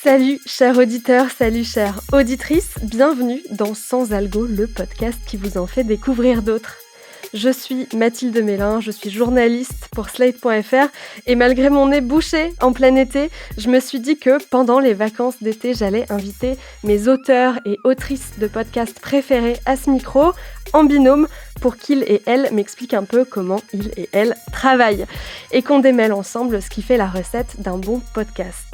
Salut chers auditeurs, salut chères auditrices, bienvenue dans Sans Algo, le podcast qui vous en fait découvrir d'autres. Je suis Mathilde Mélin, je suis journaliste pour Slate.fr et malgré mon nez bouché en plein été, je me suis dit que pendant les vacances d'été, j'allais inviter mes auteurs et autrices de podcasts préférés à ce micro, en binôme, pour qu'ils et elles m'expliquent un peu comment ils et elles travaillent et qu'on démêle ensemble ce qui fait la recette d'un bon podcast.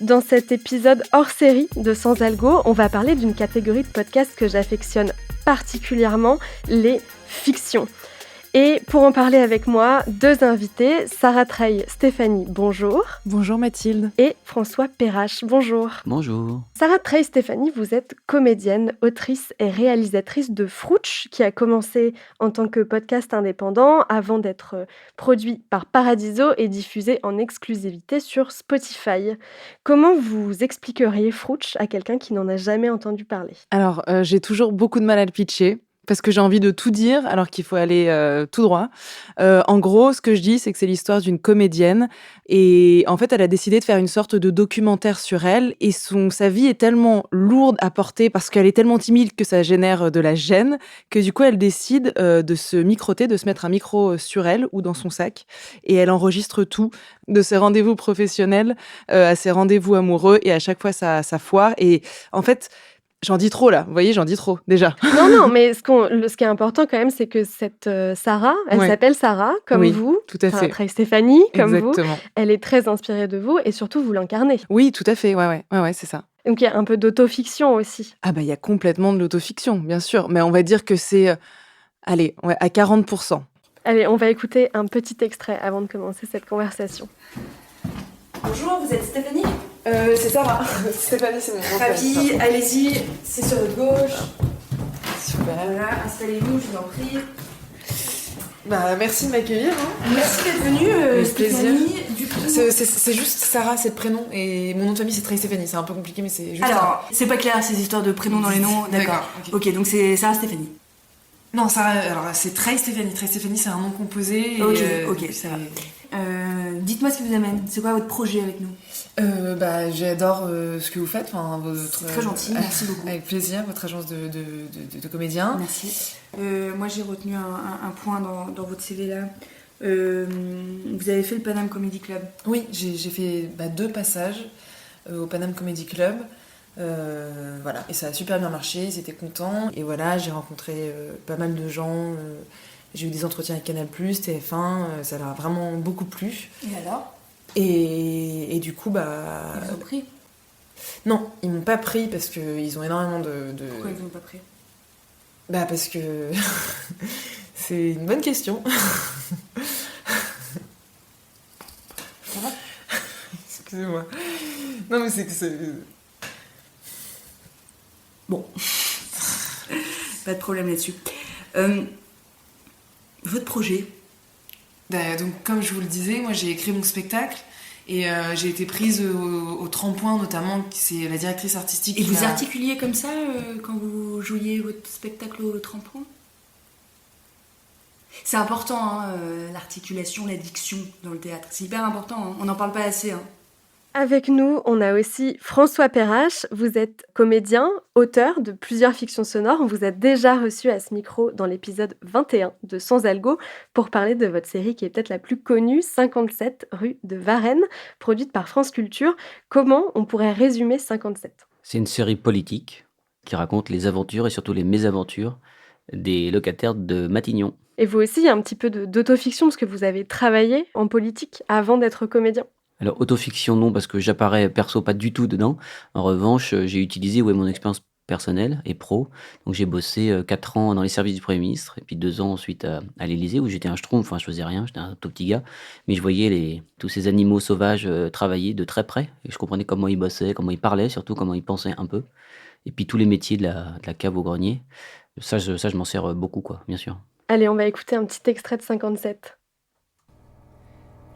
Dans cet épisode hors série de Sans Algo, on va parler d'une catégorie de podcasts que j'affectionne particulièrement, les fictions. Et pour en parler avec moi, deux invités, Sarah Treille Stéphanie, bonjour. Bonjour Mathilde. Et François Perrache, bonjour. Bonjour. Sarah Treille Stéphanie, vous êtes comédienne, autrice et réalisatrice de Frouch, qui a commencé en tant que podcast indépendant avant d'être produit par Paradiso et diffusé en exclusivité sur Spotify. Comment vous expliqueriez Frouch à quelqu'un qui n'en a jamais entendu parler ? Alors, j'ai toujours beaucoup de mal à le pitcher. Parce que j'ai envie de tout dire, alors qu'il faut aller tout droit. En gros, ce que je dis, c'est que c'est l'histoire d'une comédienne. Et en fait, elle a décidé de faire une sorte de documentaire sur elle. Et sa vie est tellement lourde à porter, parce qu'elle est tellement timide que ça génère de la gêne, que du coup, elle décide de se microter, de se mettre un micro sur elle ou dans son sac. Et elle enregistre tout, de ses rendez-vous professionnels à ses rendez-vous amoureux. Et à chaque fois, ça foire. Et en fait... J'en dis trop, là. Vous voyez, j'en dis trop, déjà. Non, mais ce qui est important quand même, c'est que cette Sarah, elle s'appelle Sarah, comme oui, vous. Tout à fait. Treille Stéphanie, comme Exactement. vous. Elle est très inspirée de vous et surtout, vous l'incarnez. Oui, tout à fait. Ouais, c'est ça. Donc, il y a un peu d'autofiction aussi. Ah bah, il y a complètement de l'autofiction, bien sûr. Mais on va dire que c'est, à 40%. Allez, on va écouter un petit extrait avant de commencer cette conversation. Bonjour, vous êtes Stéphanie ? C'est Sarah. Stéphanie, c'est mon nom. Ravi, allez-y, c'est sur votre gauche. Super. Voilà, installez-vous, je vous en prie. Bah, merci de m'accueillir. Merci d'être venue, Avec Stéphanie. plaisir. Du coup... C'est juste Sarah, c'est le prénom, et mon nom de famille c'est Treille Stéphanie. C'est un peu compliqué, mais c'est juste. Alors, c'est pas clair ces histoires de prénoms dans les noms, d'accord. Ok, donc c'est Sarah Stéphanie. Non, Sarah, alors c'est Treille Stéphanie. Treille Stéphanie, c'est un nom composé. Ok, ça va. Dites-moi ce qui vous amène. C'est quoi votre projet avec nous ? J'adore ce que vous faites. Enfin, c'est très gentil, merci beaucoup. Avec plaisir, votre agence de comédiens. Merci. Moi, j'ai retenu un point dans votre CV là. Vous avez fait le Paname Comedy Club. Oui, j'ai fait 2 passages au Paname Comedy Club. Voilà, et ça a super bien marché, ils étaient contents. Et voilà, j'ai rencontré pas mal de gens. J'ai eu des entretiens avec Canal+, TF1, ça leur a vraiment beaucoup plu. Et alors ? Et du coup, Ils vous ont pris ? Non, ils m'ont pas pris parce qu'ils ont énormément de... Pourquoi ils vous ont pas pris ? Parce que... c'est une bonne question. Ça va ? Excusez-moi. Non, mais c'est que c'est... Bon. Pas de problème là-dessus. Votre projet ? Donc, comme je vous le disais, moi j'ai écrit mon spectacle et j'ai été prise au Trempoint, notamment, c'est la directrice artistique. Et vous articuliez comme ça quand vous jouiez votre spectacle au Trempoint ? C'est important, l'articulation, la diction dans le théâtre. C'est hyper important, on n'en parle pas assez. Avec nous, on a aussi François Perrache. Vous êtes comédien, auteur de plusieurs fictions sonores. On vous a déjà reçu à ce micro dans l'épisode 21 de Sans Algo pour parler de votre série qui est peut-être la plus connue, 57 rue de Varennes, produite par France Culture. Comment on pourrait résumer 57 ? C'est une série politique qui raconte les aventures et surtout les mésaventures des locataires de Matignon. Et vous aussi, il y a un petit peu d'autofiction parce que vous avez travaillé en politique avant d'être comédien. Alors, autofiction, non, parce que j'apparais perso pas du tout dedans. En revanche, j'ai utilisé mon expérience personnelle et pro. Donc, j'ai bossé 4 ans dans les services du Premier ministre, et puis 2 ans ensuite à l'Élysée, où j'étais un schtroumpf, enfin, je faisais rien, j'étais un tout petit gars. Mais je voyais tous ces animaux sauvages travailler de très près, et je comprenais comment ils bossaient, comment ils parlaient, surtout comment ils pensaient un peu. Et puis, tous les métiers de la cave au grenier. Ça, je m'en sers beaucoup, quoi, bien sûr. Allez, on va écouter un petit extrait de 57.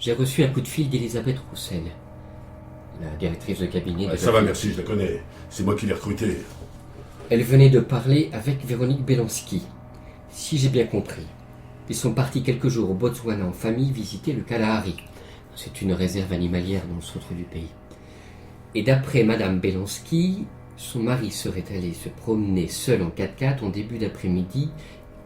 J'ai reçu un coup de fil d'Elisabeth Roussel, la directrice de cabinet de... Ça va, merci, je la connais. C'est moi qui l'ai recrutée. Elle venait de parler avec Véronique Belanski. Si j'ai bien compris, ils sont partis quelques jours au Botswana en famille visiter le Kalahari. C'est une réserve animalière dans le centre du pays. Et d'après Madame Belansky, son mari serait allé se promener seul en 4x4 en début d'après-midi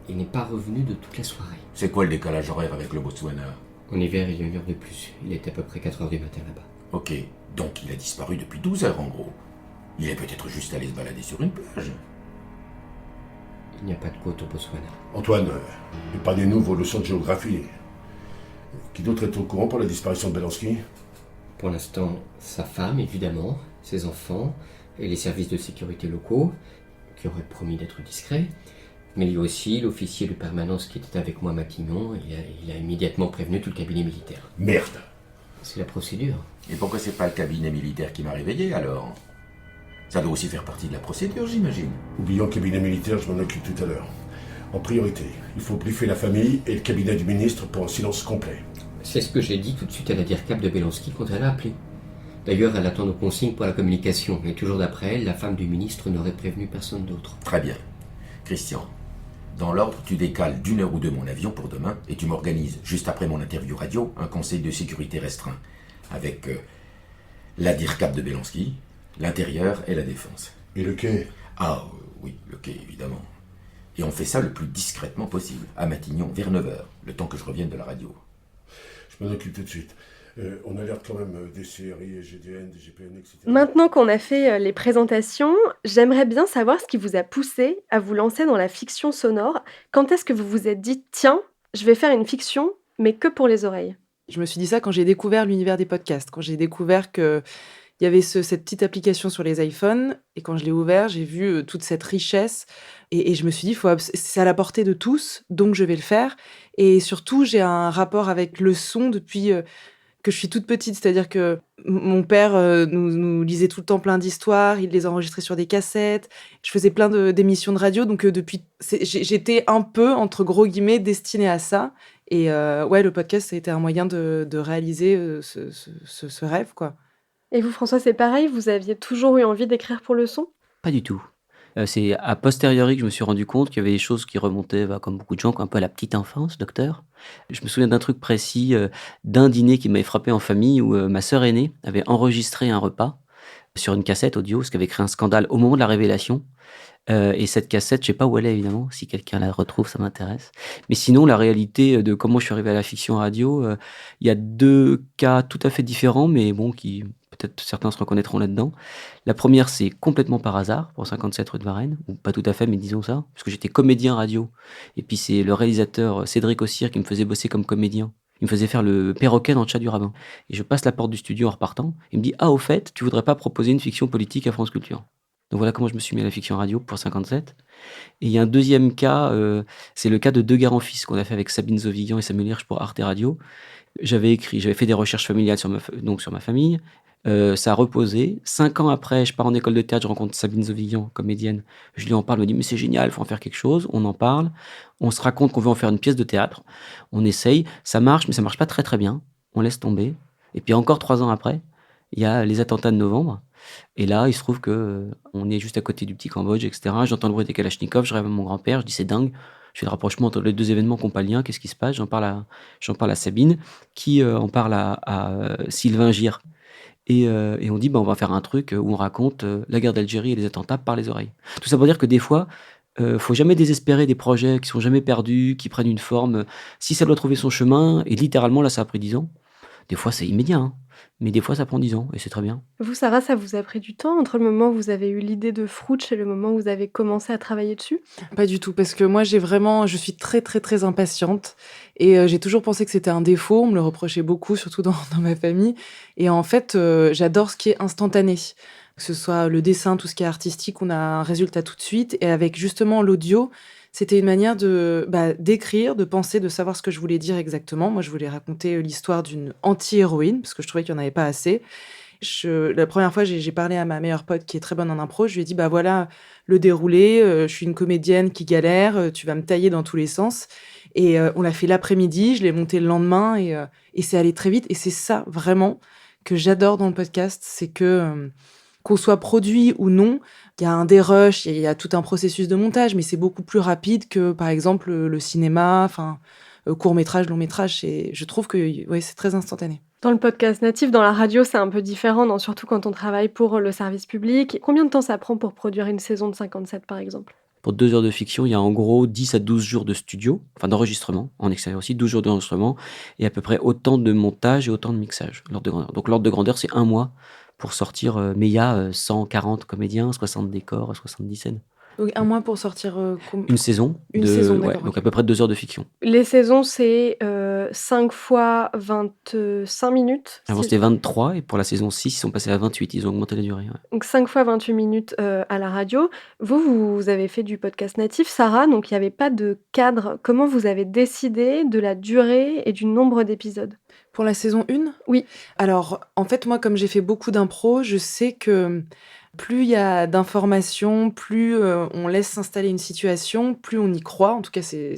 et n'est pas revenu de toute la soirée. C'est quoi le décalage horaire avec le Botswana? En hiver, il y a 1 heure de plus. Il est à peu près 4h du matin là-bas. Ok, donc il a disparu depuis 12 heures en gros. Il est peut-être juste allé se balader sur une plage. Il n'y a pas de côte au Botswana. Antoine, épargnez-nous vos leçons de géographie. Qui d'autre est au courant pour la disparition de Belansky? Pour l'instant, sa femme, évidemment, ses enfants et les services de sécurité locaux, qui auraient promis d'être discrets. Mais il y a aussi l'officier de permanence qui était avec moi à Matignon. Il a immédiatement prévenu tout le cabinet militaire. Merde! C'est la procédure. Et pourquoi c'est pas le cabinet militaire qui m'a réveillé alors? Ça doit aussi faire partie de la procédure, j'imagine. Oublions le cabinet militaire, je m'en occupe tout à l'heure. En priorité, il faut briefer la famille et le cabinet du ministre pour un silence complet. C'est ce que j'ai dit tout de suite à la DIRCAP de Belansky quand elle a appelé. D'ailleurs, elle attend nos consignes pour la communication. Et toujours d'après elle, la femme du ministre n'aurait prévenu personne d'autre. Très bien. Christian, dans l'ordre, tu décales d'1 heure ou 2 mon avion pour demain et tu m'organises, juste après mon interview radio, un conseil de sécurité restreint. Avec la DIRCAP de Belansky, l'intérieur et la défense. Et le quai? Ah oui, le quai, évidemment. Et on fait ça le plus discrètement possible, à Matignon, vers 9h, le temps que je revienne de la radio. Je m'en occupe tout de suite. On alerte quand même des CRI, GDN, des GPN, etc. Maintenant qu'on a fait les présentations, j'aimerais bien savoir ce qui vous a poussé à vous lancer dans la fiction sonore. Quand est-ce que vous vous êtes dit, tiens, je vais faire une fiction, mais que pour les oreilles? Je me suis dit ça quand j'ai découvert l'univers des podcasts, quand j'ai découvert qu'il y avait cette petite application sur les iPhones, et quand je l'ai ouvert, j'ai vu toute cette richesse, et je me suis dit, c'est à la portée de tous, donc je vais le faire. Et surtout, j'ai un rapport avec le son depuis que je suis toute petite, c'est-à-dire que mon père nous lisait tout le temps plein d'histoires, il les enregistrait sur des cassettes, je faisais plein d'émissions de radio, donc j'étais un peu, entre gros guillemets, destinée à ça. Et ouais, le podcast, ça a été un moyen de réaliser ce rêve, quoi. Et vous, François, c'est pareil? Vous aviez toujours eu envie d'écrire pour le son? Pas du tout. C'est a posteriori que je me suis rendu compte qu'il y avait des choses qui remontaient, comme beaucoup de gens, un peu à la petite enfance, docteur. Je me souviens d'un truc précis, d'un dîner qui m'avait frappé en famille où ma sœur aînée avait enregistré un repas sur une cassette audio, ce qui avait créé un scandale au moment de la révélation. Et cette cassette, je sais pas où elle est évidemment, si quelqu'un la retrouve, ça m'intéresse. Mais sinon, la réalité de comment je suis arrivé à la fiction radio, il y a 2 cas tout à fait différents, mais bon, qui peut-être certains se reconnaîtront là-dedans. La première, c'est complètement par hasard, pour 57 rue de Varennes, ou pas tout à fait, mais disons ça, parce que j'étais comédien radio. Et puis c'est le réalisateur Cédric Ossire qui me faisait bosser comme comédien. Il me faisait faire le perroquet dans le Chat du Rabbin. Et je passe la porte du studio en repartant, il me dit « Ah, au fait, tu voudrais pas proposer une fiction politique à France Culture ?» Donc voilà comment je me suis mis à la fiction radio pour 57. Et il y a un deuxième cas, c'est le cas de Deux guerres en fils qu'on a fait avec Sabine Zovigan et Samuel Hirsch pour Arte Radio. J'avais fait des recherches familiales sur ma famille. Ça a reposé. 5 ans après, je pars en école de théâtre, je rencontre Sabine Zovigan, comédienne. Je lui en parle, elle me dit « Mais c'est génial, il faut en faire quelque chose. » On en parle. On se raconte qu'on veut en faire une pièce de théâtre. On essaye. Ça marche, mais ça marche pas très très bien. On laisse tomber. Et puis encore 3 ans après, il y a les attentats de novembre. Et là, il se trouve que on est juste à côté du petit Cambodge, etc. J'entends le bruit des Kalachnikov, je rêve à mon grand-père, je dis c'est dingue. Je fais le rapprochement entre les 2 événements qui n'ont pas de lien, qu'est-ce qui se passe? J'en parle à Sabine, qui en parle à Sylvain Gire. Et on dit, on va faire un truc où on raconte la guerre d'Algérie et les attentats par les oreilles. Tout ça pour dire que des fois, faut jamais désespérer des projets qui sont jamais perdus, qui prennent une forme. Si ça doit trouver son chemin, et littéralement là ça a pris 10 ans, des fois c'est immédiat, hein, mais des fois ça prend 10 ans, et c'est très bien. Vous, Sarah, ça vous a pris du temps entre le moment où vous avez eu l'idée de Frouch et le moment où vous avez commencé à travailler dessus? Pas du tout, parce que moi, je suis très, très, très impatiente. Et j'ai toujours pensé que c'était un défaut. On me le reprochait beaucoup, surtout dans ma famille. Et en fait, j'adore ce qui est instantané. Que ce soit le dessin, tout ce qui est artistique, on a un résultat tout de suite. Et avec justement l'audio, c'était une manière d'écrire, de penser, de savoir ce que je voulais dire exactement. Moi, je voulais raconter l'histoire d'une anti-héroïne, parce que je trouvais qu'il n'y en avait pas assez. La première fois, j'ai parlé à ma meilleure pote qui est très bonne en impro. Je lui ai dit, voilà, le déroulé, je suis une comédienne qui galère, tu vas me tailler dans tous les sens. Et on l'a fait l'après-midi, je l'ai monté le lendemain, et c'est allé très vite. Et c'est ça, vraiment, que j'adore dans le podcast, c'est que qu'on soit produit ou non, il y a un dérush, il y a tout un processus de montage, mais c'est beaucoup plus rapide que, par exemple, le cinéma, court-métrage, long-métrage. Je trouve que ouais, c'est très instantané. Dans le podcast natif, dans la radio, c'est un peu différent, non, surtout quand on travaille pour le service public. Combien de temps ça prend pour produire une saison de 57, par exemple? Pour 2 heures de fiction, il y a en gros 10 à 12 jours de studio, enfin d'enregistrement, en extérieur aussi, 12 jours d'enregistrement et à peu près autant de montage et autant de mixage, l'ordre de grandeur. Donc l'ordre de grandeur, c'est 1 mois pour sortir, mais il y a 140 comédiens, 60 décors, 70 scènes. Donc 1 mois pour sortir, Une saison Une saison, ouais, d'accord, donc OK. à peu près 2 heures de fiction. Les saisons, c'est 5 fois 25 minutes. Avant, si- c'était 23 et pour la saison 6, ils sont passés à 28, ils ont augmenté la durée, ouais. Donc 5 fois 28 minutes à la radio. Vous avez fait du podcast natif, Sarah, donc il n'y avait pas de cadre. Comment vous avez décidé de la durée et du nombre d'épisodes? Pour la saison 1? Oui. Alors, en fait, moi, comme j'ai fait beaucoup d'impro, je sais que plus il y a d'informations, plus on laisse s'installer une situation, plus on y croit. En tout cas, c'est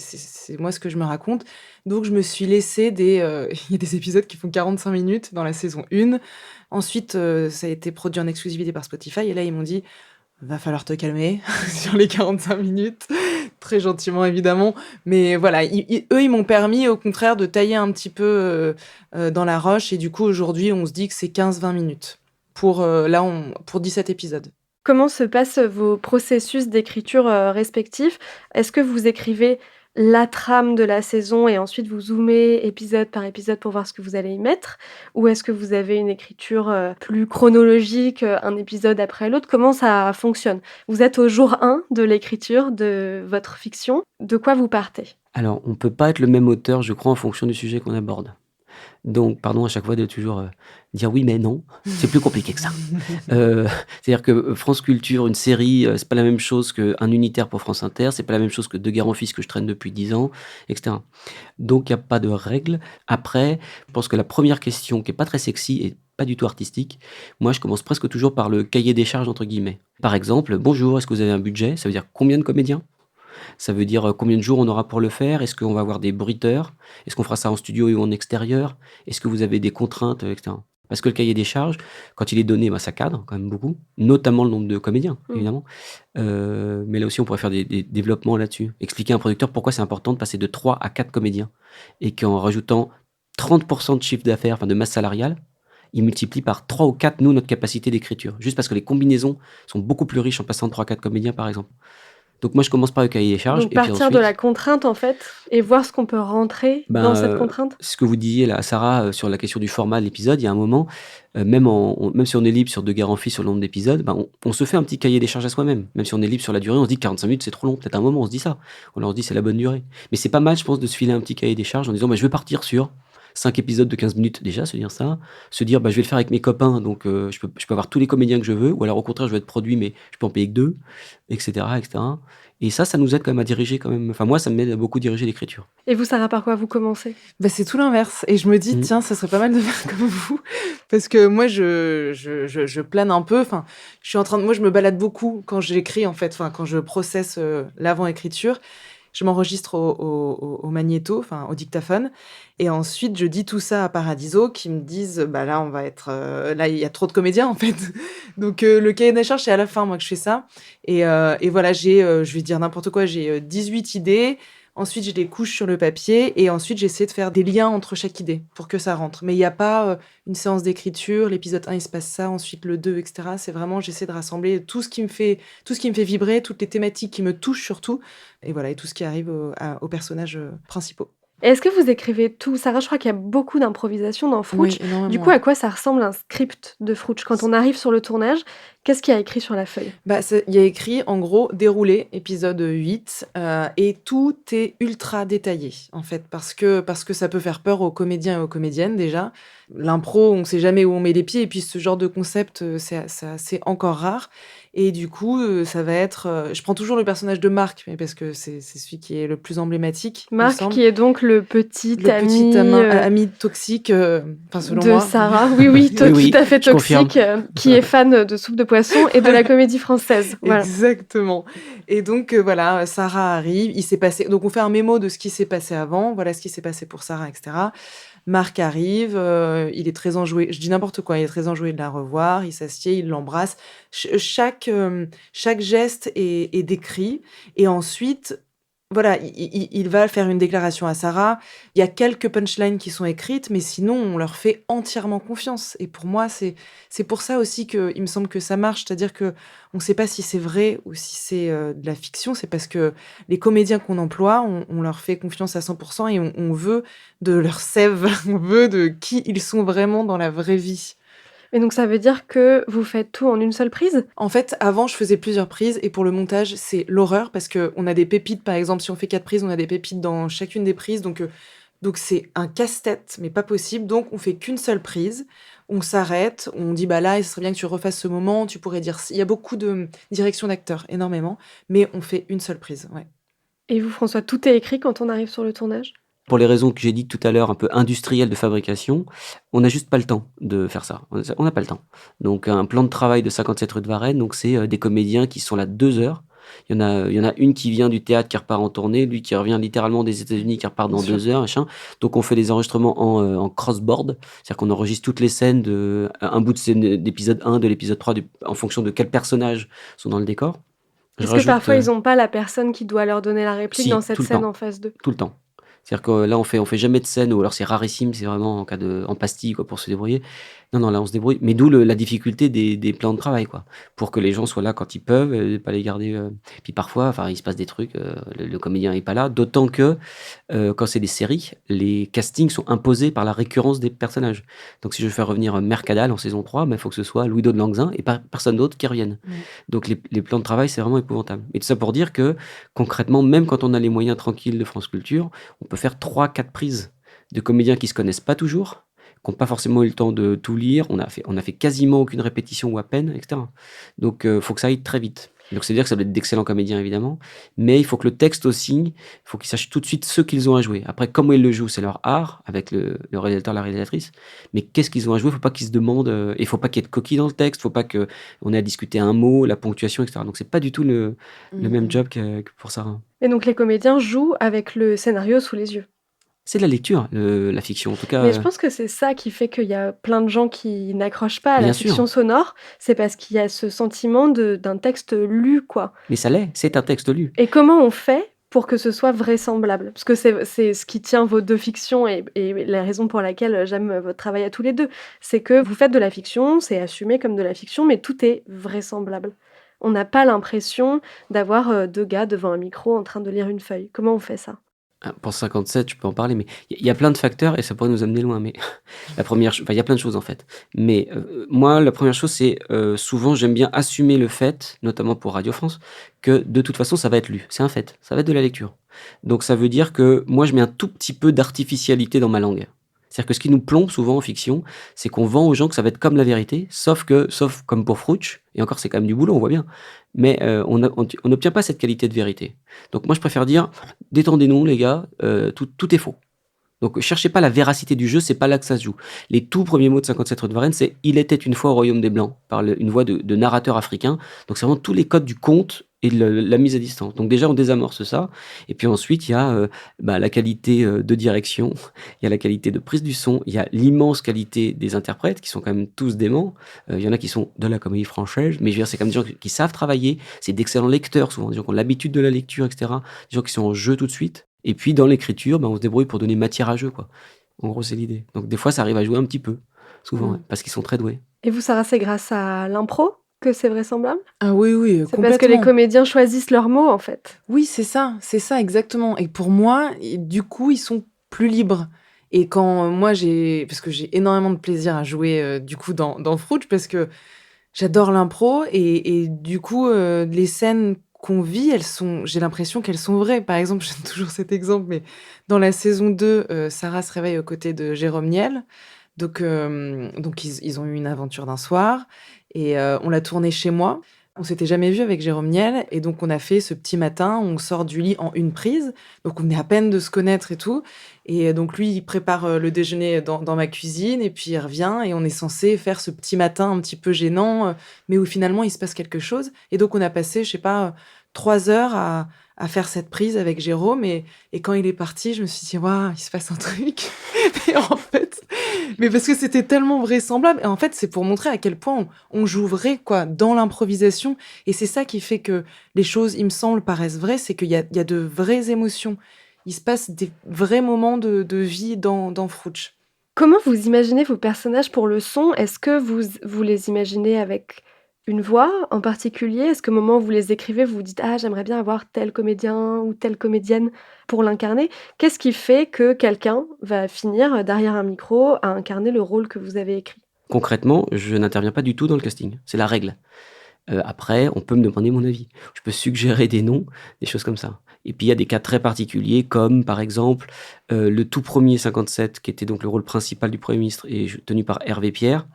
moi ce que je me raconte. Donc, je me suis laissée il y a des épisodes qui font 45 minutes dans la saison 1. Ensuite, ça a été produit en exclusivité par Spotify. Et là, ils m'ont dit, va falloir te calmer sur les 45 minutes. Très gentiment, évidemment. Mais voilà, eux, ils m'ont permis, au contraire, de tailler un petit peu dans la roche. Et du coup, aujourd'hui, on se dit que c'est 15-20 minutes pour 17 épisodes. Comment se passent vos processus d'écriture respectifs? Est-ce que vous écrivez la trame de la saison et ensuite vous zoomez épisode par épisode pour voir ce que vous allez y mettre? Ou est-ce que vous avez une écriture plus chronologique, un épisode après l'autre? Comment ça fonctionne? Vous êtes au jour 1 de l'écriture de votre fiction. De quoi vous partez? Alors, on peut pas être le même auteur, je crois, en fonction du sujet qu'on aborde. Donc, pardon à chaque fois de toujours dire oui, mais non. C'est plus compliqué que ça. C'est-à-dire que France Culture, une série, c'est pas la même chose qu'un unitaire pour France Inter, c'est pas la même chose que De Guerre en Fils que je traîne depuis 10 ans, etc. Donc, il n'y a pas de règle. Après, je pense que la première question, qui est pas très sexy et pas du tout artistique, moi, je commence presque toujours par le cahier des charges, entre guillemets. Par exemple, bonjour, est-ce que vous avez un budget? Ça veut dire combien de comédiens? Ça veut dire combien de jours on aura pour le faire? Est-ce qu'on va avoir des bruiteurs? Est-ce qu'on fera ça en studio ou en extérieur? Est-ce que vous avez des contraintes, etc. Parce que le cahier des charges, quand il est donné, ça cadre quand même beaucoup, notamment le nombre de comédiens, évidemment. Mais là aussi, on pourrait faire des développements là-dessus. Expliquer à un producteur pourquoi c'est important de passer de 3 à 4 comédiens. Et qu'en rajoutant 30% de chiffre d'affaires, enfin de masse salariale, il multiplie par 3 ou 4, nous, notre capacité d'écriture. Juste parce que les combinaisons sont beaucoup plus riches en passant de 3 à 4 comédiens, par exemple. Donc moi, je commence par le cahier des charges. Donc et puis partir de ensuite, la contrainte, en fait, et voir ce qu'on peut rentrer dans cette contrainte? ce que vous disiez là, Sarah, sur la question du format de l'épisode, il y a un moment, même si on est libre sur De Guerre en Fils sur le nombre d'épisodes, on se fait un petit cahier des charges à soi-même. Même si on est libre sur la durée, on se dit que 45 minutes, c'est trop long. Peut-être à un moment, on se dit ça. On se dit c'est la bonne durée. Mais c'est pas mal, je pense, de se filer un petit cahier des charges en disant je vais partir sur 5 épisodes de 15 minutes déjà, se dire ça. Se dire je vais le faire avec mes copains, donc je peux avoir tous les comédiens que je veux. Ou alors au contraire, je vais être produit, mais je peux en payer que 2, etc., etc. Et ça nous aide quand même à diriger quand même. Enfin, moi, ça m'aide à beaucoup diriger l'écriture. Et vous, Sarah, par quoi vous commencez? C'est tout l'inverse. Et je me dis, tiens, ça serait pas mal de faire comme vous. Parce que moi, je plane un peu. Enfin, moi, je me balade beaucoup quand j'écris, en fait. Enfin, quand je processe l'avant-écriture. Je m'enregistre au magnéto, enfin au dictaphone, et ensuite je dis tout ça à Paradiso qui me disent là on va être là il y a trop de comédiens en fait, donc le cahier des charges c'est à la fin moi que je fais ça, et voilà je vais dire n'importe quoi, j'ai 18 idées. Ensuite, je les couche sur le papier et ensuite, j'essaie de faire des liens entre chaque idée pour que ça rentre. Mais il n'y a pas une séance d'écriture, l'épisode 1, il se passe ça, ensuite le 2, etc. C'est vraiment, j'essaie de rassembler tout ce qui me fait vibrer, toutes les thématiques qui me touchent surtout, et voilà, et tout ce qui arrive aux personnages principaux. Est-ce que vous écrivez tout? Sarah, je crois qu'il y a beaucoup d'improvisation dans Frouch. Oui, énormément. Du coup, à quoi ça ressemble un script de Frouch? Quand on arrive sur le tournage, qu'est-ce qu'il y a écrit sur la feuille? Il y a écrit, en gros, déroulé, épisode 8, et tout est ultra détaillé, en fait, parce que ça peut faire peur aux comédiens et aux comédiennes, déjà. L'impro, on ne sait jamais où on met les pieds, et puis ce genre de concept, c'est encore rare. Et du coup, ça va être... je prends toujours le personnage de Marc, mais parce que c'est celui qui est le plus emblématique, il me Marc, semble. qui est donc le petit ami toxique, selon de moi. Sarah. Oui, Oui, tout à fait je confirme. toxique, qui est fan de soupe de poisson et de la comédie française. Voilà. Exactement. Et donc, voilà, Sarah arrive, il s'est passé... Donc, on fait un mémo de ce qui s'est passé avant, voilà ce qui s'est passé pour Sarah, etc. Marc arrive, il est très enjoué, je dis n'importe quoi, il est très enjoué de la revoir, il s'assied, il l'embrasse. Chaque geste est décrit, et ensuite, voilà, il va faire une déclaration à Sarah. Il y a quelques punchlines qui sont écrites, mais sinon, on leur fait entièrement confiance. Et pour moi, c'est pour ça aussi qu'il me semble que ça marche. C'est-à-dire que on ne sait pas si c'est vrai ou si c'est de la fiction. C'est parce que les comédiens qu'on emploie, on leur fait confiance à 100% et on veut de leur sève, on veut de qui ils sont vraiment dans la vraie vie. Et donc ça veut dire que vous faites tout en une seule prise? En fait, avant, je faisais plusieurs prises et pour le montage, c'est l'horreur parce qu'on a des pépites, par exemple, si on fait 4 prises, on a des pépites dans chacune des prises. Donc c'est un casse-tête, mais pas possible. Donc on fait qu'une seule prise, on s'arrête, on dit bah là, il serait bien que tu refasses ce moment, tu pourrais dire. Il y a beaucoup de direction d'acteurs, énormément, mais on fait une seule prise. Ouais. Et vous, François, tout est écrit quand on arrive sur le tournage? Pour les raisons que j'ai dites tout à l'heure, un peu industrielles de fabrication, on n'a juste pas le temps de faire ça. On n'a pas le temps. Donc un plan de travail de 57 rue de Varennes, donc c'est des comédiens qui sont là 2 heures. Il y en a une qui vient du théâtre qui repart en tournée, lui qui revient littéralement des États-Unis qui repart dans Bien sûr. 2 heures, machin. Donc on fait des enregistrements en cross-board, c'est-à-dire qu'on enregistre toutes les scènes un bout de scène d'épisode 1, de l'épisode 3, en fonction de quels personnages sont dans le décor. Est-ce que parfois ils n'ont pas la personne qui doit leur donner la réplique Si, dans cette tout le scène temps. en phase 2? Tout le temps. C'est-à-dire que là, on fait jamais de scène, ou alors c'est rarissime, c'est vraiment en pastille, quoi, pour se débrouiller. Non, là, on se débrouille. Mais d'où la difficulté des plans de travail, quoi. Pour que les gens soient là quand ils peuvent, pas les garder. Puis parfois, enfin, il se passe des trucs, le comédien est pas là. D'autant que, quand c'est des séries, les castings sont imposés par la récurrence des personnages. Donc, si je fais revenir Mercadal en saison 3, il faut que ce soit Louis-Do de Langzin et personne d'autre qui revienne. Ouais. Donc, les plans de travail, c'est vraiment épouvantable. Et tout ça pour dire que, concrètement, même quand on a les moyens tranquilles de France Culture, on peut faire 3-4 prises de comédiens qui se connaissent pas toujours, qui n'ont pas forcément eu le temps de tout lire. On a fait quasiment aucune répétition ou à peine, etc. Donc, faut que ça aille très vite. Donc, c'est-à-dire que ça doit être d'excellents comédiens, évidemment, mais il faut que le texte aussi, il faut qu'ils sachent tout de suite ce qu'ils ont à jouer. Après, comment ils le jouent, c'est leur art, avec le réalisateur, la réalisatrice, mais qu'est-ce qu'ils ont à jouer, il ne faut pas qu'ils se demandent, et il ne faut pas qu'il y ait de coquilles dans le texte, il ne faut pas qu'on ait à discuter un mot, la ponctuation, etc. Donc, c'est pas du tout le même job que pour Sarah. Et donc les comédiens jouent avec le scénario sous les yeux. C'est de la lecture, la fiction, en tout cas. Mais je pense que c'est ça qui fait qu'il y a plein de gens qui n'accrochent pas à la Bien sûr. fiction sonore, c'est parce qu'il y a ce sentiment d'un texte lu, quoi. Mais ça l'est, c'est un texte lu. Et comment on fait pour que ce soit vraisemblable? Parce que c'est ce qui tient vos 2 fictions et la raison pour laquelle j'aime votre travail à tous les 2. C'est que vous faites de la fiction, c'est assumé comme de la fiction, mais tout est vraisemblable. On n'a pas l'impression d'avoir 2 gars devant un micro en train de lire une feuille. Comment on fait ça? Pour 57, je peux en parler, mais il y a plein de facteurs et ça pourrait nous amener loin. Mais il y a plein de choses en fait. Mais moi, la première chose, c'est souvent, j'aime bien assumer le fait, notamment pour Radio France, que de toute façon, ça va être lu. C'est un fait. Ça va être de la lecture. Donc, ça veut dire que moi, je mets un tout petit peu d'artificialité dans ma langue. C'est-à-dire que ce qui nous plombe souvent en fiction, c'est qu'on vend aux gens que ça va être comme la vérité, sauf comme pour Fruch, et encore c'est quand même du boulot, on voit bien, mais on n'obtient pas cette qualité de vérité. Donc moi je préfère dire, détendez-nous les gars, tout est faux. Donc cherchez pas la véracité du jeu, c'est pas là que ça se joue. Les tout premiers mots de 57 rue de Varennes, c'est « Il était une fois au royaume des Blancs », par une voix de narrateur africain. Donc c'est vraiment tous les codes du conte et de la mise à distance. Donc déjà on désamorce ça, et puis ensuite il y a la qualité de direction, il y a la qualité de prise du son, il y a l'immense qualité des interprètes qui sont quand même tous déments. Il y en a qui sont de la comédie française, mais je veux dire c'est comme des gens qui savent travailler, c'est d'excellents lecteurs souvent, des gens qui ont l'habitude de la lecture, etc. Des gens qui sont en jeu tout de suite. Et puis dans l'écriture, on se débrouille pour donner matière à jeu, quoi. En gros, c'est l'idée. Donc des fois, ça arrive à jouer un petit peu, souvent, ouais, parce qu'ils sont très doués. Et vous, Sarah, c'est grâce à l'impro que c'est vraisemblable? Ah oui, C'est complètement. parce que les comédiens choisissent leurs mots, en fait. Oui, c'est ça exactement. Et pour moi, du coup, ils sont plus libres. Et quand moi, parce que j'ai énormément de plaisir à jouer du coup dans Fruch, parce que j'adore l'impro et du coup, les scènes qu'on vit, j'ai l'impression qu'elles sont vraies. Par exemple, j'aime toujours cet exemple, mais dans la saison 2, Sarah se réveille aux côtés de Jérôme Niel. Donc ils ont eu une aventure d'un soir et on l'a tournée chez moi. On s'était jamais vu avec Jérôme Niel et donc on a fait ce petit matin où on sort du lit en une prise. Donc on est à peine de se connaître et tout. Et donc lui, il prépare le déjeuner dans ma cuisine et puis il revient et on est censé faire ce petit matin un petit peu gênant, mais où finalement il se passe quelque chose. Et donc on a passé, je sais pas, 3 heures à à faire cette prise avec Jérôme. Et quand il est parti, je me suis dit, waouh, il se passe un truc. Mais en fait, mais parce que c'était tellement vraisemblable. Et en fait, c'est pour montrer à quel point on joue vrai, quoi, dans l'improvisation. Et c'est ça qui fait que les choses, il me semble, paraissent vraies. C'est qu'il y a de vraies émotions. Il se passe des vrais moments de vie dans Frouch. Comment vous imaginez vos personnages pour le son? Est-ce que vous les imaginez avec une voix en particulier? Est-ce qu'au moment où vous les écrivez, vous vous dites: «Ah, j'aimerais bien avoir tel comédien ou telle comédienne pour l'incarner»? Qu'est-ce qui fait que quelqu'un va finir derrière un micro à incarner le rôle que vous avez écrit? Concrètement, je n'interviens pas du tout dans le casting. C'est la règle. Après, on peut me demander mon avis. Je peux suggérer des noms, des choses comme ça. Et puis il y a des cas très particuliers comme par exemple, le tout premier 57 qui était donc le rôle principal du Premier ministre et tenu par Hervé Pierre.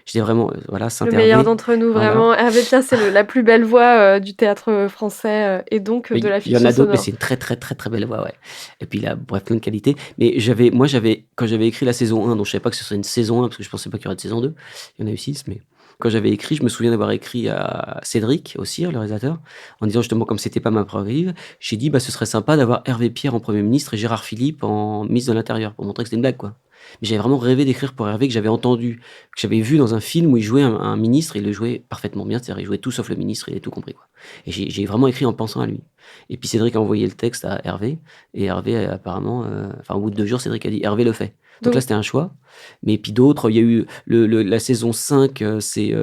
J'étais vraiment, voilà, Le Saint-Hervé. meilleur d'entre nous, Voilà. vraiment. Hervé Pierre, c'est la plus belle voix du théâtre français et donc Mais de la il y en fiction a d'autres, mais sonore. c'est une très, très, très, très belle voix, ouais. Et puis il a, bref, plein de qualités. Mais quand j'avais écrit la saison 1, donc je savais pas que ce serait une saison 1, parce que je pensais pas qu'il y aurait de saison 2. Il y en a eu 6, mais quand j'avais écrit, je me souviens d'avoir écrit à Cédric, aussi, le réalisateur, en disant justement, comme c'était pas ma prérogative, j'ai dit, bah, ce serait sympa d'avoir Hervé Pierre en Premier ministre et Gérard Philippe en ministre de l'Intérieur, pour montrer que c'était une blague, quoi. Mais j'avais vraiment rêvé d'écrire pour Hervé, que j'avais entendu, que j'avais vu dans un film où il jouait un ministre, et il le jouait parfaitement bien, c'est-à-dire il jouait tout sauf le ministre, il avait tout compris, quoi. Et j'ai vraiment écrit en pensant à lui. Et puis Cédric a envoyé le texte à Hervé, et Hervé, apparemment, au bout de 2 jours, Cédric a dit Hervé le fait. Donc là, Donc c'était un choix. Mais puis d'autres, il y a eu la saison 5, c'est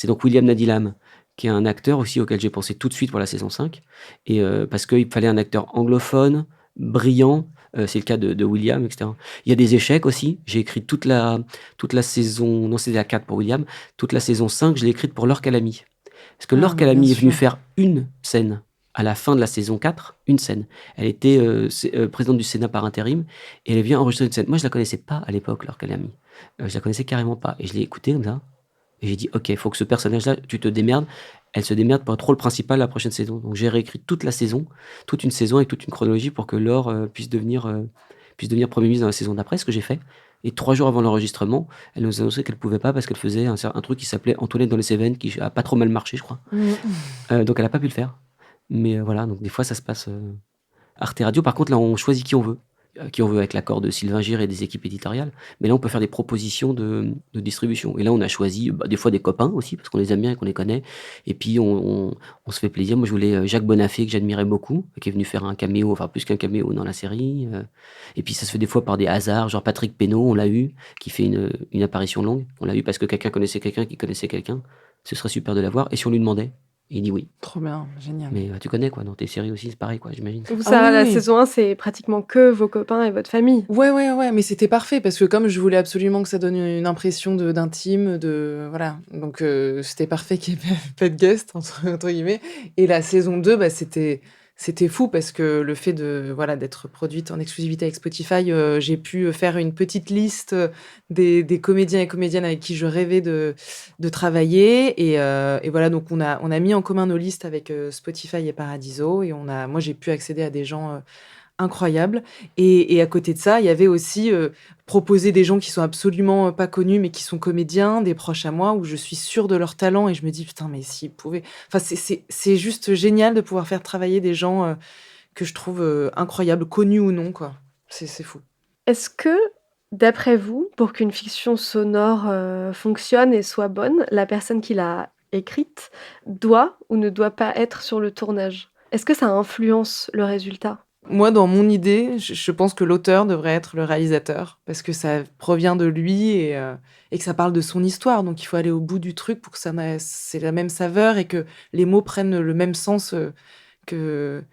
donc William Nadilam, qui est un acteur aussi auquel j'ai pensé tout de suite pour la saison 5. Et parce qu'il fallait un acteur anglophone, brillant. C'est le cas de William, etc. Il y a des échecs aussi. J'ai écrit toute la saison, non, c'était la 4 pour William. Toute la saison 5, je l'ai écrite pour Laure Calamy. Parce que Laure Ah, bien Calamy est venue sûr. faire une scène à la fin de la saison 4, une scène. Elle était présidente du Sénat par intérim et elle vient enregistrer une scène. Moi, je la connaissais pas à l'époque, Laure Calamy. Je la connaissais carrément pas. Et je l'ai écoutée comme ça. Et j'ai dit, ok, il faut que ce personnage-là, tu te démerdes. Elle se démerde pour être rôle principal la prochaine saison. Donc j'ai réécrit toute la saison, toute une saison avec toute une chronologie pour que Laure puisse devenir Premier ministre dans la saison d'après, ce que j'ai fait. Et 3 jours avant l'enregistrement, elle nous a annoncé qu'elle pouvait pas parce qu'elle faisait un truc qui s'appelait Antoinette dans les Cévennes, qui a pas trop mal marché, je crois. Donc elle a pas pu le faire. Mais voilà, donc des fois ça se passe Arte Radio. Par contre, là, on choisit qui on veut avec l'accord de Sylvain Gire et des équipes éditoriales. Mais là, on peut faire des propositions de distribution. Et là, on a choisi des fois des copains aussi, parce qu'on les aime bien et qu'on les connaît. Et puis, on se fait plaisir. Moi, je voulais Jacques Bonafé, que j'admirais beaucoup, qui est venu faire un caméo, enfin plus qu'un caméo dans la série. Et puis, ça se fait des fois par des hasards. Genre Patrick Pénaud, on l'a eu, qui fait une apparition longue. On l'a eu parce que quelqu'un connaissait quelqu'un qui connaissait quelqu'un. Ce serait super de l'avoir. Et si on lui demandait, il dit oui. Trop bien, génial. Mais tu connais, quoi. Dans tes séries aussi, c'est pareil, quoi, j'imagine. vous, ça, oui, la oui. saison 1, c'est pratiquement que vos copains et votre famille. Ouais, mais c'était parfait parce que comme je voulais absolument que ça donne une impression d'intime, voilà. Donc c'était parfait qu'il n'y ait pas de guest entre guillemets. Et la saison 2, bah, c'était fou parce que le fait d'être produite en exclusivité avec Spotify, j'ai pu faire une petite liste des comédiens et comédiennes avec qui je rêvais de travailler. Et voilà, donc on a mis en commun nos listes avec Spotify et Paradiso. Et moi, j'ai pu accéder à des gens incroyables. Et à côté de ça, il y avait aussi proposer des gens qui sont absolument pas connus, mais qui sont comédiens, des proches à moi, où je suis sûre de leur talent. Et je me dis, putain, mais s'ils pouvaient... Enfin, c'est juste génial de pouvoir faire travailler des gens que je trouve incroyables, connus ou non, quoi. C'est fou. Est-ce que, d'après vous, pour qu'une fiction sonore fonctionne et soit bonne, la personne qui l'a écrite doit ou ne doit pas être sur le tournage? Est-ce que ça influence le résultat? Moi, dans mon idée, je pense que l'auteur devrait être le réalisateur, parce que ça provient de lui et que ça parle de son histoire. Donc, il faut aller au bout du truc pour que c'est la même saveur et que les mots prennent le même sens que...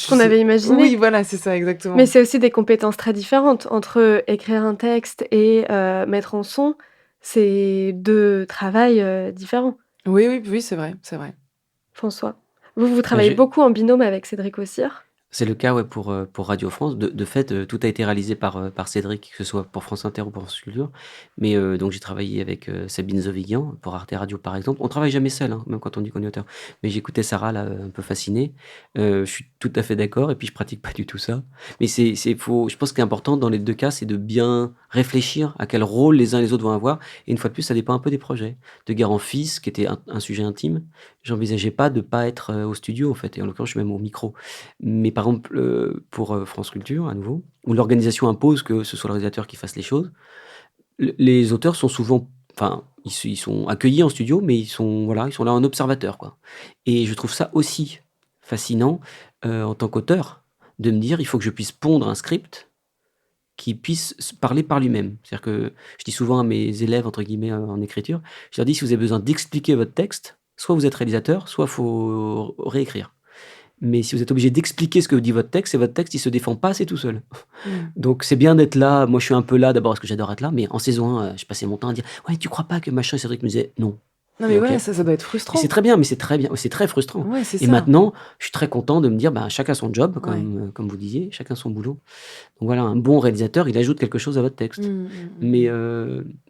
Qu'on avait imaginé. Oui, voilà, c'est ça, exactement. Mais c'est aussi des compétences très différentes. Entre écrire un texte et mettre en son, c'est 2 travails différents. Oui, c'est vrai. François, vous travaillez j'ai- beaucoup en binôme avec Cédric Ossire. C'est le cas, ouais, pour Radio France. De fait, tout a été réalisé par Cédric, que ce soit pour France Inter ou pour France Culture. Mais donc j'ai travaillé avec Sabine Zovigian pour Arte Radio, par exemple. On travaille jamais seul, hein, même quand on dit qu'on est auteur. Mais j'écoutais Sarah, là, un peu fascinée. Je suis tout à fait d'accord, et puis je pratique pas du tout ça. Mais c'est faux. Je pense qu'il est important dans les 2 cas, c'est de bien réfléchir à quel rôle les uns et les autres vont avoir. Et une fois de plus, ça dépend un peu des projets. De Guerre en Fils, qui était un sujet intime, j'envisageais pas de pas être au studio, en fait. Et en l'occurrence, je suis même au micro. Mais par exemple, pour France Culture, à nouveau, où l'organisation impose que ce soit le réalisateur qui fasse les choses, les auteurs sont souvent, enfin, ils sont accueillis en studio, mais ils sont là en observateur, quoi. Et je trouve ça aussi fascinant, en tant qu'auteur, de me dire: «Il faut que je puisse pondre un script qui puisse parler par lui-même». C'est-à-dire que je dis souvent à mes élèves, entre guillemets, en écriture, je leur dis: «Si vous avez besoin d'expliquer votre texte, soit vous êtes réalisateur, soit il faut réécrire. Mais si vous êtes obligé d'expliquer ce que dit votre texte, c'est votre texte, il se défend pas assez tout seul». Donc c'est bien d'être là. Moi, je suis un peu là d'abord parce que j'adore être là, mais en saison 1, je passais mon temps à dire: «Ouais, tu crois pas que machin?» Cédric me disait: «Non». Non, mais OK. ouais, ça doit être Et frustrant. c'est très bien, mais c'est très bien, c'est très frustrant. Ouais, c'est Et ça. maintenant, je suis très content de me dire, bah, chacun son job, Ouais. comme vous disiez, chacun son boulot. Donc voilà, un bon réalisateur, il ajoute quelque chose à votre texte. Mais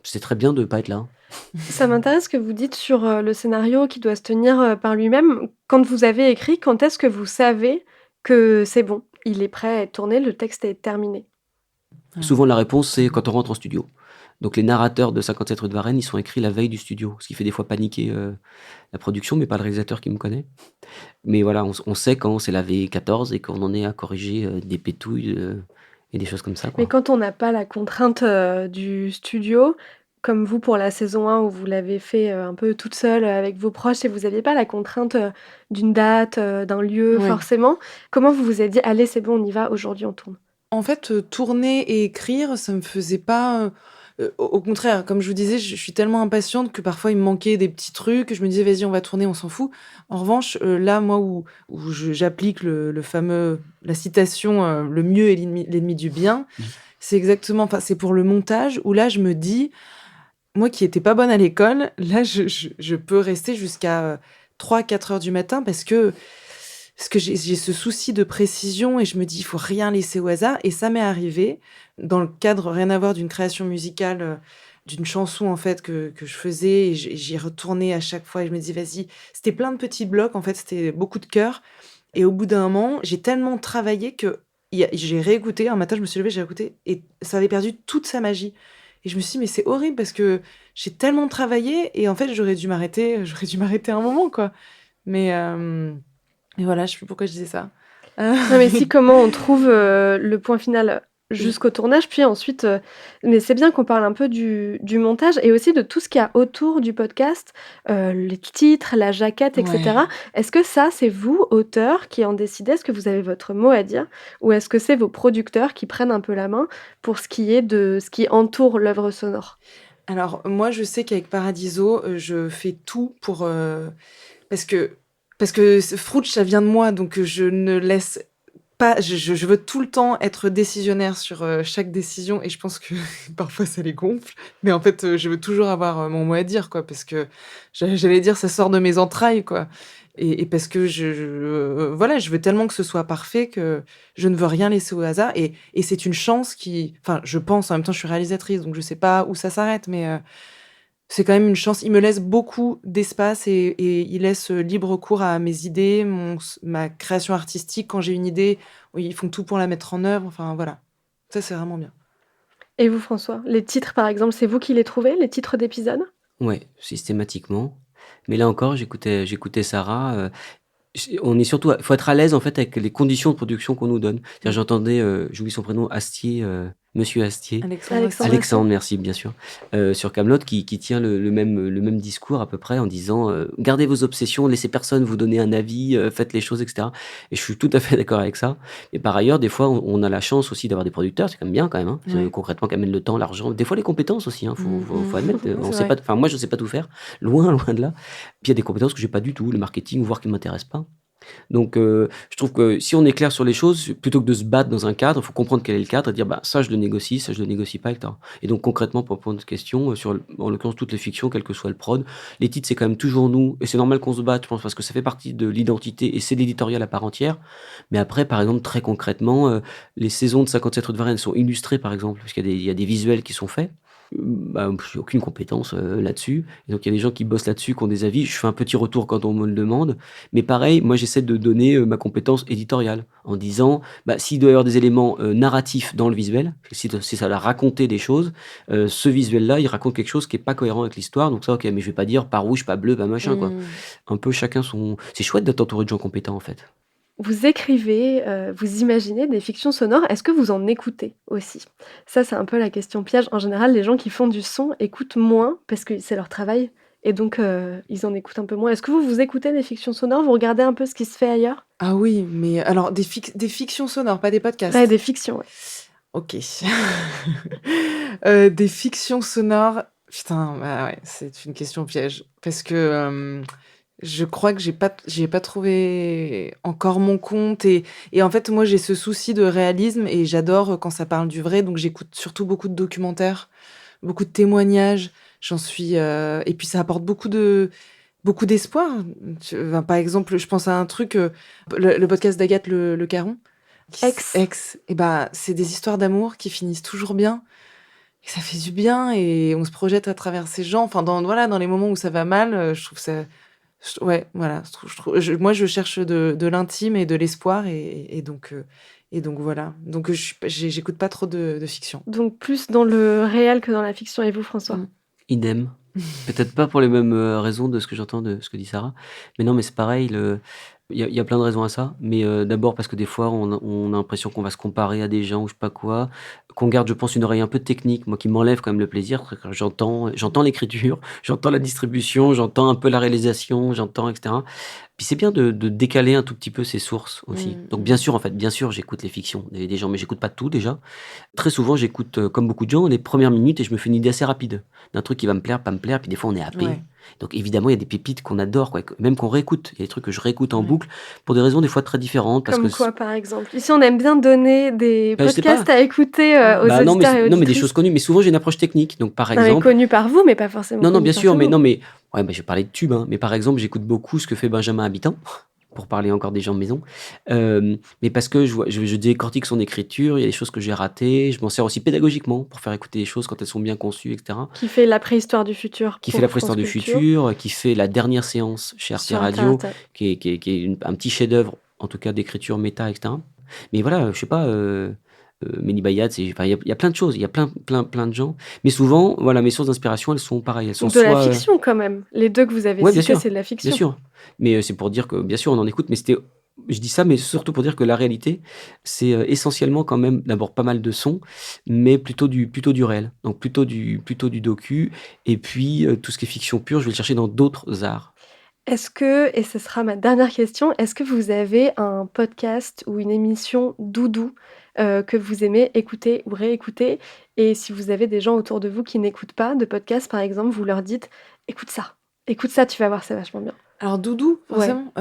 c'est très bien de ne pas être là. Ça m'intéresse ce que vous dites sur, le scénario qui doit se tenir, par lui-même. Quand vous avez écrit, quand est-ce que vous savez que c'est bon, il est prêt à être tourné, le texte est terminé? Ouais. Souvent, la réponse, c'est quand on rentre en studio. Donc les narrateurs de 57 rue de Varenne, ils sont écrits la veille du studio, ce qui fait des fois paniquer la production, mais pas le réalisateur qui me connaît. Mais voilà, on sait quand c'est la V14 et qu'on en est à corriger des pétouilles et des choses comme ça, Mais quoi. quand on n'a pas la contrainte, du studio, comme vous pour la saison 1 où vous l'avez fait, un peu toute seule, avec vos proches et vous aviez pas la contrainte, d'une date, d'un lieu Oui. forcément, comment vous vous êtes dit: «Allez, c'est bon, on y va, aujourd'hui on tourne»? En fait, tourner et écrire, ça me faisait pas, au contraire, comme je vous disais, je suis tellement impatiente que parfois il me manquait des petits trucs, je me disais: «Vas-y, on va tourner, on s'en fout». En revanche, là, moi, où j'applique le fameux la citation, «Le mieux est l'ennemi du bien», c'est exactement enfin, c'est pour le montage où là, je me dis: «Moi qui étais pas bonne à l'école, là, je peux rester jusqu'à, 3-4 heures du matin» parce que j'ai ce souci de précision et je me dis: «Il faut rien laisser au hasard» et ça m'est arrivé dans le cadre, rien à voir, d'une création musicale, d'une chanson, en fait, que je faisais et j'y retournais à chaque fois et je me disais: «Vas-y». C'était plein de petits blocs, en fait, c'était beaucoup de chœurs et au bout d'un moment, j'ai tellement travaillé que j'ai réécouté. Un matin, je me suis levée, j'ai réécouté et ça avait perdu toute sa magie et je me suis dit: «Mais c'est horrible parce que j'ai tellement travaillé et en fait, j'aurais dû m'arrêter un moment, quoi». Mais et voilà, je sais plus pourquoi je disais ça. Non, mais si, comment on trouve, le point final jusqu'au tournage, puis ensuite, mais c'est bien qu'on parle un peu du montage et aussi de tout ce qu'il y a autour du podcast, les titres, la jaquette et cetera. Ouais. Est-ce que ça, c'est vous, auteur, qui en décidez? Est-ce que vous avez votre mot à dire? Ou est-ce que c'est vos producteurs qui prennent un peu la main pour ce qui est de ce qui entoure l'œuvre sonore? Alors moi, je sais qu'avec Paradiso, je fais tout pour, parce que Frouch, ça vient de moi, donc je ne laisse pas je veux tout le temps être décisionnaire sur, chaque décision et je pense que parfois ça les gonfle. Mais en fait, je veux toujours avoir, mon mot à dire, quoi, parce que j'allais dire ça sort de mes entrailles, quoi et parce que voilà, je veux tellement que ce soit parfait que je ne veux rien laisser au hasard et c'est une chance qui enfin, je pense, en même temps, je suis réalisatrice, donc je sais pas où ça s'arrête, mais c'est quand même une chance. Il me laisse beaucoup d'espace et il laisse, libre cours à mes idées, ma création artistique. Quand j'ai une idée, oui, ils font tout pour la mettre en œuvre, enfin voilà. Ça, c'est vraiment bien. Et vous, François? Les titres, par exemple, c'est vous qui les trouvez, les titres d'épisodes? Ouais, systématiquement. Mais là encore, j'écoutais Sarah. On est surtout, faut être à l'aise en fait avec les conditions de production qu'on nous donne. C'est-à-dire, j'entendais, j'oublie son prénom, Astier, Monsieur Astier. Alexandre Astier. Alexandre, merci, bien sûr, sur Camelot, qui tient le même discours à peu près en disant gardez vos obsessions, laissez personne vous donner un avis, faites les choses, etc. Et je suis tout à fait d'accord avec ça. Et par ailleurs, des fois, on a la chance aussi d'avoir des producteurs, c'est quand même bien quand même, hein, Ouais. concrètement, qui amènent le temps, l'argent, des fois les compétences aussi, hein, faut admettre. C'est On sait vrai. pas, enfin moi je sais pas tout faire, loin de là. Puis il y a des compétences que j'ai pas du tout, le marketing, voire qui m'intéressent pas. Donc, je trouve que si on est clair sur les choses, plutôt que de se battre dans un cadre, il faut comprendre quel est le cadre et dire bah, ça je le négocie, ça je le négocie pas, etc. Et donc concrètement, pour répondre à cette question, en l'occurrence toutes les fictions, quel que soit le prod, les titres c'est quand même toujours nous, et c'est normal qu'on se batte, je pense, parce que ça fait partie de l'identité et c'est l'éditorial à part entière. Mais après, par exemple, très concrètement, les saisons de 57 rue de Varenne sont illustrées, par exemple, parce qu'il y a des visuels qui sont faits. j'ai aucune compétence, là-dessus et donc il y a des gens qui bossent là-dessus, qui ont des avis. Je fais un petit retour quand on me le demande, mais pareil, moi j'essaie de donner, ma compétence éditoriale en disant, s'il doit y avoir des éléments, narratifs dans le visuel, si ça doit raconter des choses, ce visuel-là, il raconte quelque chose qui est pas cohérent avec l'histoire, donc ça OK, mais je vais pas dire pas rouge, pas bleu, pas machin, quoi. Mmh. Un peu chacun son c'est chouette d'être entouré de gens compétents, en fait. Vous écrivez, vous imaginez des fictions sonores. Est-ce que vous en écoutez aussi? Ça, c'est un peu la question piège. En général, les gens qui font du son écoutent moins parce que c'est leur travail et donc ils en écoutent un peu moins. Est-ce que vous écoutez des fictions sonores? Vous regardez un peu ce qui se fait ailleurs? Ah oui, mais alors des fictions sonores, pas des podcasts? Ouais, des fictions, ouais. OK. Des fictions sonores, putain, ouais, c'est une question piège parce que, je crois que j'ai pas trouvé encore mon compte et en fait, moi, j'ai ce souci de réalisme et j'adore, quand ça parle du vrai, donc j'écoute surtout beaucoup de documentaires, beaucoup de témoignages. Et puis ça apporte beaucoup d'espoir. Par exemple, je pense à un truc, le podcast d'Agathe Le Caron. Ex. Et c'est des histoires d'amour qui finissent toujours bien. Et ça fait du bien et on se projette à travers ces gens. Enfin, dans les moments où ça va mal, je trouve ça. Ouais, voilà. Moi, je cherche de l'intime et de l'espoir et donc voilà. Donc j'écoute pas trop de fiction. Donc plus dans le réel que dans la fiction. Et vous, François? Idem. Peut-être pas pour les mêmes, raisons de ce que j'entends de ce que dit Sarah, mais non, mais c'est pareil, il y a plein de raisons à ça, mais d'abord parce que des fois on a l'impression qu'on va se comparer à des gens ou je sais pas quoi, qu'on garde, je pense, une oreille un peu technique, moi qui m'enlève quand même le plaisir, parce que j'entends l'écriture, j'entends la distribution, j'entends un peu la réalisation, j'entends et cetera. Puis c'est bien de décaler un tout petit peu ses sources aussi. Donc bien sûr, en fait, bien sûr, j'écoute les fictions des gens, mais j'écoute pas tout déjà. Très souvent, j'écoute, comme beaucoup de gens, les premières minutes et je me fais une idée assez rapide d'un truc qui va me plaire, pas me plaire, puis des fois on est happé. Ouais. Donc évidemment, il y a des pépites qu'on adore, quoi, même qu'on réécoute. Il y a des trucs que je réécoute en Ouais. boucle pour des raisons des fois très différentes. Parce Comme que quoi, par exemple? Ici, on aime bien donner des je sais podcasts pas. à écouter aux Non, auditeurs et non, mais des auditrices. choses connues. Mais souvent, j'ai une approche technique. Donc par Non, mais exemple, connus par vous, mais pas forcément non, connus bien par sûr, tout mais le non, monde. mais ouais, je vais parler de tube, hein, mais par exemple, j'écoute beaucoup ce que fait Benjamin Habitant, pour parler encore des gens de maison. Mais parce que je décortique son écriture, il y a des choses que j'ai ratées, je m'en sers aussi pédagogiquement pour faire écouter les choses quand elles sont bien conçues, etc. Qui fait la préhistoire du futur Qui pour fait la préhistoire France du Culture futur, qui fait la dernière séance chez Arte sur Radio, Internet. qui est un petit chef-d'œuvre, en tout cas d'écriture méta, etc. Mais voilà, je sais pas, Mehdi Bayad, enfin, il y a plein de choses, il y a plein de gens. Mais souvent, voilà, mes sources d'inspiration, elles sont pareilles, elles sont Donc de la soit. fiction quand même. Les deux que vous avez Ouais, bien cités, sûr, c'est de la bien fiction. sûr. Mais c'est pour dire que, bien sûr, on en écoute, mais je dis ça, mais surtout pour dire que la réalité, c'est essentiellement quand même d'abord pas mal de sons, mais plutôt du réel. Donc plutôt du docu. Et puis tout ce qui est fiction pure, je vais le chercher dans d'autres arts. Est-ce que, et ce sera ma dernière question, est-ce que vous avez un podcast ou une émission doudou que vous aimez écouter ou réécouter? Et si vous avez des gens autour de vous qui n'écoutent pas de podcast, par exemple, vous leur dites écoute ça, tu vas voir, c'est vachement bien. Alors Doudou, Ouais. forcément.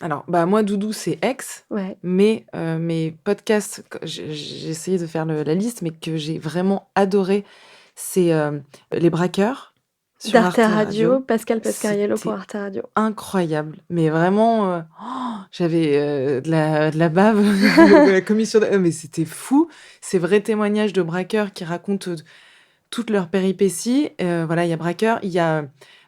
Alors moi Doudou c'est Ex, Ouais. mais mes podcasts, j'ai essayé de faire la liste, mais que j'ai vraiment adoré, c'est Les Braqueurs sur D'Arte Arte Radio, Pascal Pescariello pour C'était Arte Radio. incroyable, mais vraiment, j'avais de la bave de la commission. Mais c'était fou, ces vrais témoignages de braqueurs qui racontent toutes leurs péripéties. Voilà, il y a Braqueurs, il y a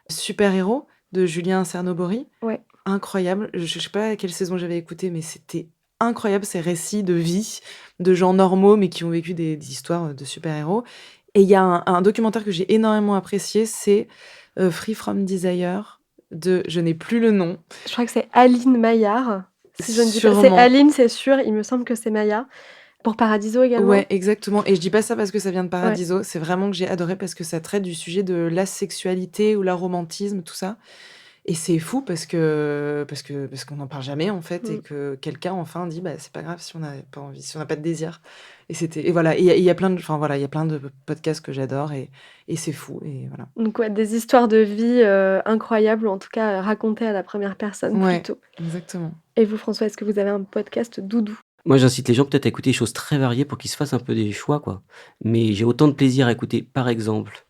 Super Héros de Julien Cernobori. Ouais. Incroyable. Je sais pas à quelle saison j'avais écouté, mais c'était incroyable ces récits de vie de gens normaux mais qui ont vécu des histoires de super-héros. Et il y a un documentaire que j'ai énormément apprécié, c'est Free From Desire de, je n'ai plus le nom. Je crois que c'est Aline Maillard. Si je ne dis pas, c'est Sûrement. Aline, c'est sûr. Il me semble que c'est Maillard. Pour Paradiso également. Ouais, exactement. Et je dis pas ça parce que ça vient de Paradiso. C'est vraiment que j'ai adoré parce que ça traite du sujet de l'asexualité ou l'aromantisme, tout ça. Et c'est fou parce qu'on n'en parle jamais en fait et que quelqu'un enfin dit c'est pas grave si on n'a pas envie, si on n'a pas de désir. Et voilà. Et il y a plein de podcasts que j'adore et c'est fou et voilà. Donc ouais, des histoires de vie incroyables, ou en tout cas racontées à la première personne plutôt. Exactement. Et vous, François, est-ce que vous avez un podcast doudou? Moi, j'incite les gens peut-être à écouter des choses très variées pour qu'ils se fassent un peu des choix, quoi. Mais j'ai autant de plaisir à écouter, par exemple,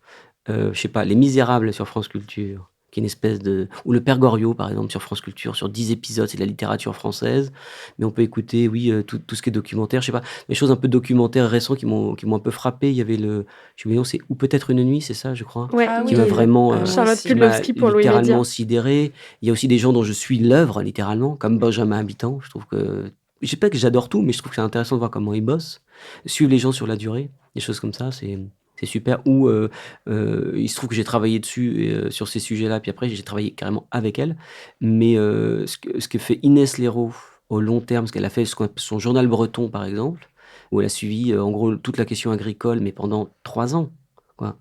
je sais pas, Les Misérables sur France Culture, qui est une espèce de... Ou le Père Goriot, par exemple, sur France Culture, sur 10 épisodes, c'est de la littérature française. Mais on peut écouter, oui, tout ce qui est documentaire. Je sais pas, des choses un peu documentaires récents qui m'ont un peu frappé. Il y avait je me souviens, c'est Ou peut-être une nuit, c'est ça, je crois, Ouais, Ah qui oui, m'a vraiment... Charlotte qui m'a Pudlowski pour Louis Média. littéralement sidéré. Il y a aussi des gens dont je suis l'œuvre, littéralement, comme Benjamin Habitant. Je trouve que... Je sais pas que j'adore tout, mais je trouve que c'est intéressant de voir comment ils bossent. Suivre les gens sur la durée, des choses comme ça, c'est super. Ou il se trouve que j'ai travaillé dessus, sur ces sujets-là, puis après j'ai travaillé carrément avec elle. Mais ce que fait Inès Léraud au long terme, ce qu'elle a fait, son journal breton par exemple, où elle a suivi en gros toute la question agricole, mais pendant 3 ans. Quoi.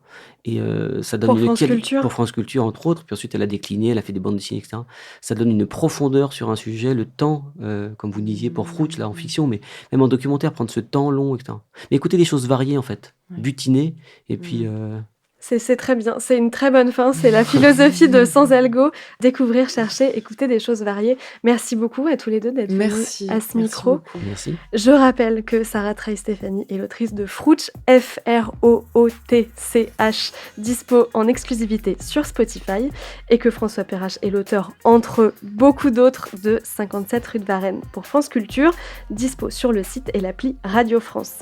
Et ça donne Pour France Culture. pour France Culture entre autres, puis ensuite elle a décliné, elle a fait des bandes dessinées, etc. Ça donne une profondeur sur un sujet, le temps, comme vous disiez pour Frouch là en fiction, mais même en documentaire, prendre ce temps long, etc. Mais écouter des choses variées en fait, butiner, et puis C'est très bien, c'est une très bonne fin, c'est la philosophie de Sans Algo, découvrir, chercher, écouter des choses variées. Merci beaucoup à tous les deux d'être venus à ce micro. merci. Je rappelle que Sarah Trey-Stéphanie est l'autrice de Frouch, F-R-O-O-T-C-H, dispo en exclusivité sur Spotify, et que François Perrache est l'auteur, entre beaucoup d'autres, de 57 rue de Varennes pour France Culture, dispo sur le site et l'appli Radio France.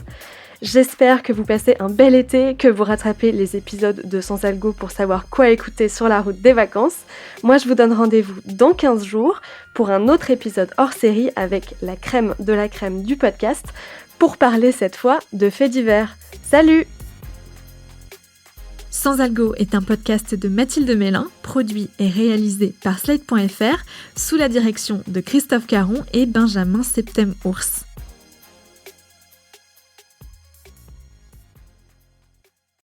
J'espère que vous passez un bel été, que vous rattrapez les épisodes de Sans Algo pour savoir quoi écouter sur la route des vacances. Moi, je vous donne rendez-vous dans 15 jours pour un autre épisode hors série avec la crème de la crème du podcast pour parler cette fois de faits divers. Salut! Sans Algo est un podcast de Mathilde Mélin, produit et réalisé par Slate.fr sous la direction de Christophe Caron et Benjamin Septem-Ours.